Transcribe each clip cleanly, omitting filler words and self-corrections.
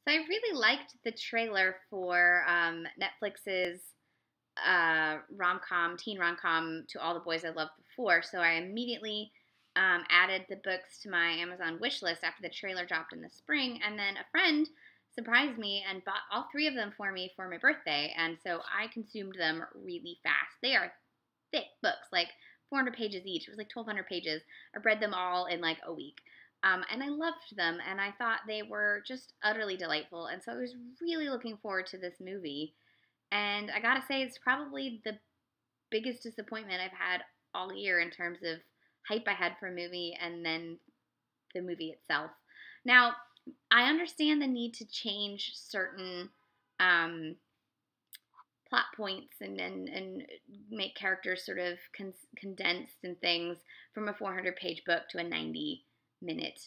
So I really liked the trailer for Netflix's rom-com, teen rom-com To All the Boys I Loved Before. So I immediately added the books to my Amazon wish list after the trailer dropped in the spring. And then a friend surprised me and bought all three of them for me for my birthday. And so I consumed them really fast. They are thick books, like 400 pages each. It was like 1,200 pages. I read them all in like a week. And I loved them, and I thought they were just utterly delightful. And so I was really looking forward to this movie. And I gotta say, it's probably the biggest disappointment I've had all year in terms of hype I had for a movie and then the movie itself. Now, I understand the need to change certain um, plot points and make characters sort of condensed and things from a 400-page book to a 90-minute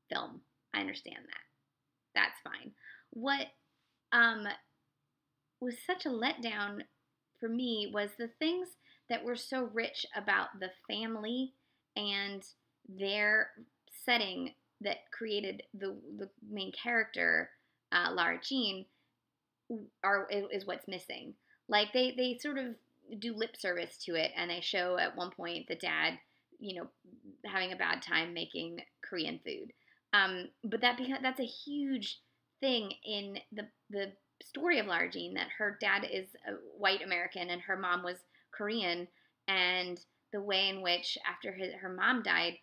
film. I understand that. That's fine. What um, was such a letdown for me was the things that were so rich about the family and their setting that created the main character, Lara Jean, is what's missing. Like they sort of do lip service to it, and they show at one point the dad, you know, having a bad time making Korean food. But that's a huge thing in the story of Lara Jean, that her dad is a white American and her mom was Korean, and the way in which after her mom died,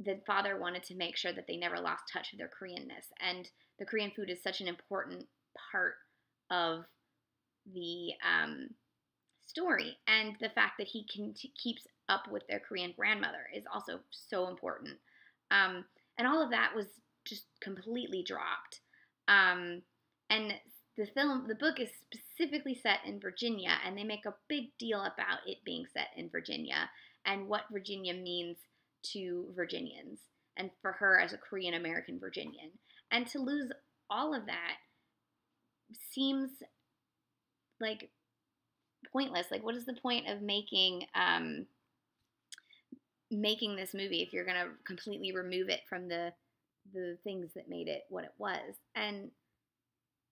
the father wanted to make sure that they never lost touch of their Koreanness, and the Korean food is such an important part of the story, and the fact that keeps up with their Korean grandmother is also so important. Um, and all of that was just completely dropped. Um, and the book is specifically set in Virginia, and they make a big deal about it being set in Virginia and what Virginia means to Virginians, and for her as a Korean American Virginian. And to lose all of that seems like pointless. Like, what is the point of making this movie if you're gonna completely remove it from the things that made it what it was? And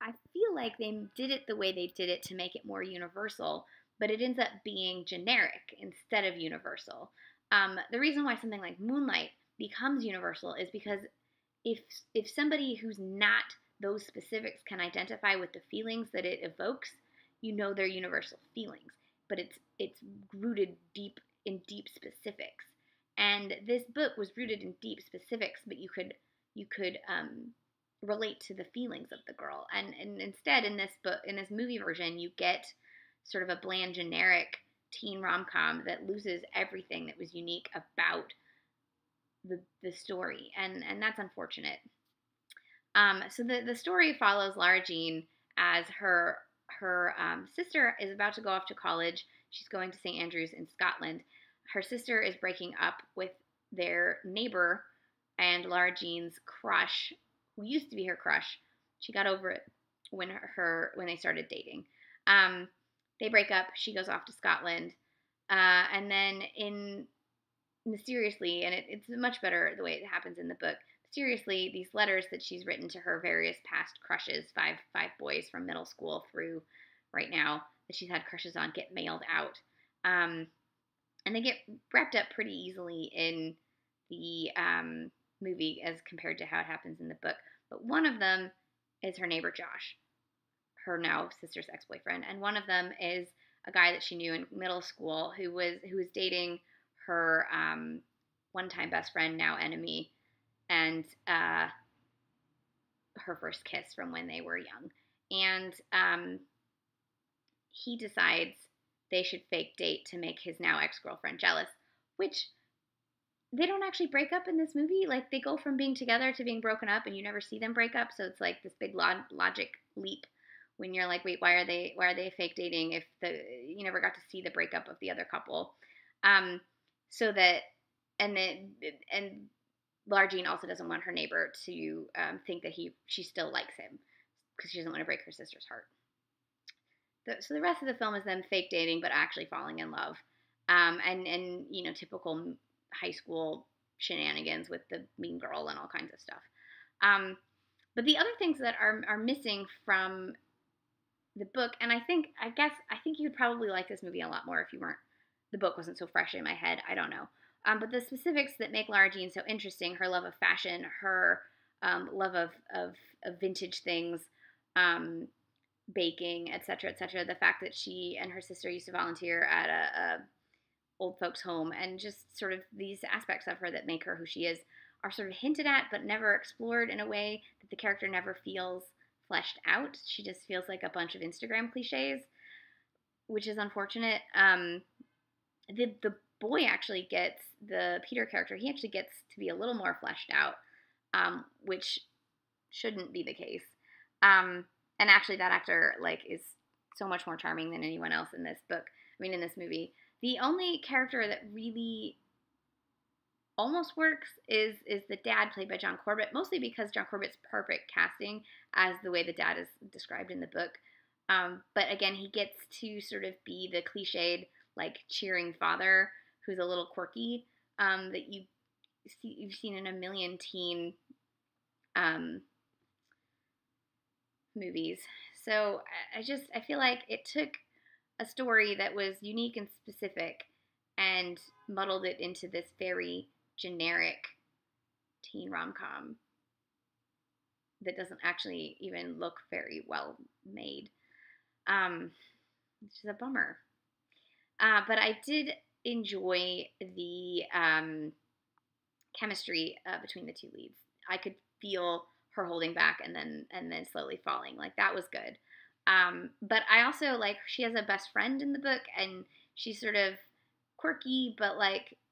I feel like they did it the way they did it to make it more universal, but it ends up being generic instead of universal. The reason why something like Moonlight becomes universal is because if if somebody who's not those specifics can identify with the feelings that it evokes, you know they're universal feelings. But it's rooted deep specifics. And this book was rooted in deep specifics, but you could relate to the feelings of the girl. And instead, in this movie version, you get sort of a bland, generic teen rom com that loses everything that was unique about the story, and that's unfortunate. So the story follows Lara Jean as her sister is about to go off to college. She's going to St. Andrews in Scotland. Her sister is breaking up with their neighbor and Lara Jean's crush, who used to be her crush. She got over it when they started dating. Um, they break up. She goes off to Scotland, and then in mysteriously, and it's much better the way it happens in the book. Mysteriously, these letters that she's written to her various past crushes, five boys from middle school through right now that she's had crushes on, get mailed out, and they get wrapped up pretty easily in the movie as compared to how it happens in the book. But one of them is her neighbor Josh, her now sister's ex-boyfriend, and one of them is a guy that she knew in middle school who was dating her one-time best friend, now enemy, and her first kiss from when they were young. And he decides they should fake date to make his now ex-girlfriend jealous, which they don't actually break up in this movie. Like, they go from being together to being broken up, and you never see them break up. So it's like this big logic leap when you're like, wait, why are they fake dating if you never got to see the breakup of the other couple? So that and then and Lara Jean also doesn't want her neighbor to think that she still likes him because she doesn't want to break her sister's heart. So the rest of the film is them fake dating but actually falling in love, and typical high school shenanigans with the mean girl and all kinds of stuff. Um, But the other things that are missing from the book, and I think you'd probably like this movie a lot more if the book wasn't so fresh in my head. I don't know. But the specifics that make Lara Jean so interesting, her love of fashion, her love of vintage things, baking, etc., etc. The fact that she and her sister used to volunteer at a old folks' home, and just sort of these aspects of her that make her who she is are sort of hinted at but never explored in a way that the character never feels fleshed out. She just feels like a bunch of Instagram cliches, which is unfortunate. The boy actually gets, the Peter character, he actually gets to be a little more fleshed out, which shouldn't be the case. And actually, that actor is so much more charming than anyone else in this book. I mean, in this movie, the only character that really almost works is the dad, played by John Corbett, mostly because John Corbett's perfect casting as the way the dad is described in the book. But again, he gets to sort of be the cliched, cheering father who's a little quirky, that you've seen in a million teen movies. So I feel like it took a story that was unique and specific and muddled it into this very generic teen rom-com that doesn't actually even look very well made, which is a bummer. But I did enjoy the chemistry between the two leads. I could feel her holding back and then slowly falling. That was good. But I also she has a best friend in the book, and she's sort of quirky, but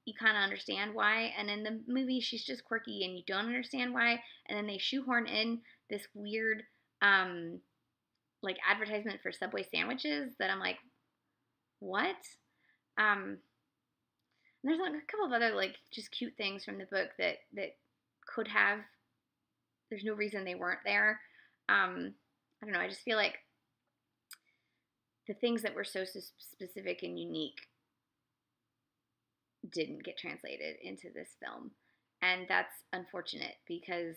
you kind of understand why. And in the movie, she's just quirky and you don't understand why. And then they shoehorn in this weird advertisement for Subway sandwiches that I'm like, what? And there's a couple of other just cute things from the book that could have. There's no reason they weren't there. I don't know. I just feel like the things that were so specific and unique didn't get translated into this film. And that's unfortunate because,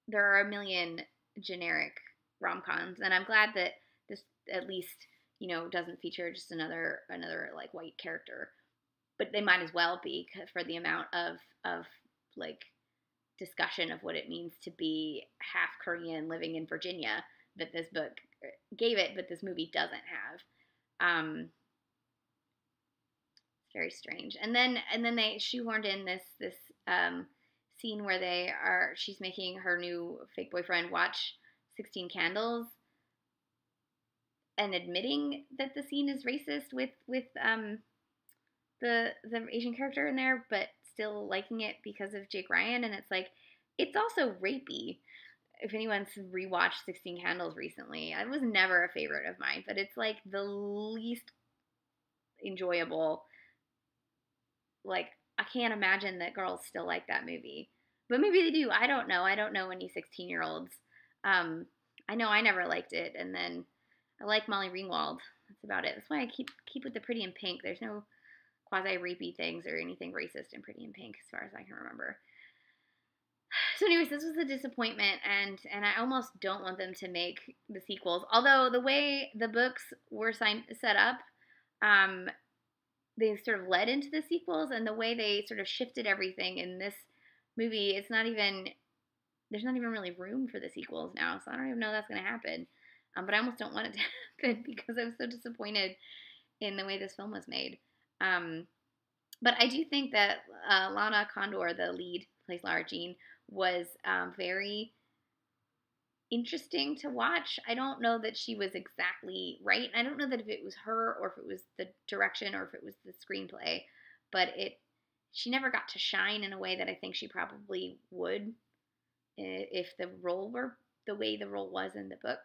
there are a million generic rom-coms. And I'm glad that this at least, doesn't feature just another white character. But they might as well be, for the amount of discussion of what it means to be half Korean living in Virginia that this book gave it, but this movie doesn't have. It's very strange. And then they shoehorned in this scene where she's making her new fake boyfriend watch 16 Candles and admitting that the scene is racist with the Asian character in there, but still liking it because of Jake Ryan. And it's also rapey. If anyone's rewatched 16 Candles recently, it was never a favorite of mine, but it's the least enjoyable. I can't imagine that girls still like that movie, but maybe they do. I don't know. I don't know any 16-year-olds. I know I never liked it, and then I like Molly Ringwald. That's about it. That's why I keep with the Pretty in Pink. There's no quasi-rapey things or anything racist in Pretty in Pink, as far as I can remember. So anyways, this was a disappointment, and I almost don't want them to make the sequels. Although the way the books were set up, they sort of led into the sequels, and the way they sort of shifted everything in this movie, there's not even really room for the sequels now, so I don't even know that's going to happen. But I almost don't want it to happen because I was so disappointed in the way this film was made. But I do think that Lana Condor, the lead, plays Lara Jean, was very interesting to watch. I don't know that she was exactly right. I don't know that if it was her or if it was the direction or if it was the screenplay, but she never got to shine in a way that I think she probably would if the role were the way the role was in the book.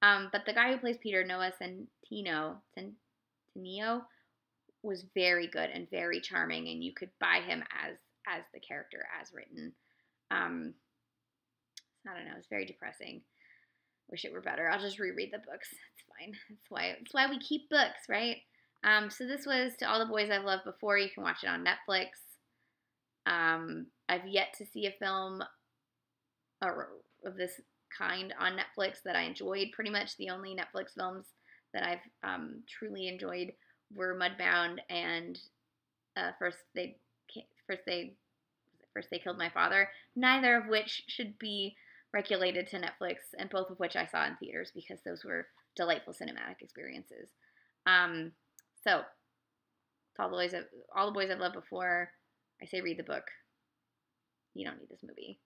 But the guy who plays Peter, Noah Centineo, was very good and very charming, and you could buy him as the character as written. I don't know. It's very depressing. Wish it were better. I'll just reread the books. It's fine. That's why we keep books, right? So this was To All the Boys I've Loved Before. You can watch it on Netflix. I've yet to see a film of this kind on Netflix that I enjoyed. Pretty much the only Netflix films that I've truly enjoyed were Mudbound and First They Killed My Father. Neither of which should be regulated to Netflix, and both of which I saw in theaters because those were delightful cinematic experiences. So, all the boys I've loved before. I say read the book. You don't need this movie.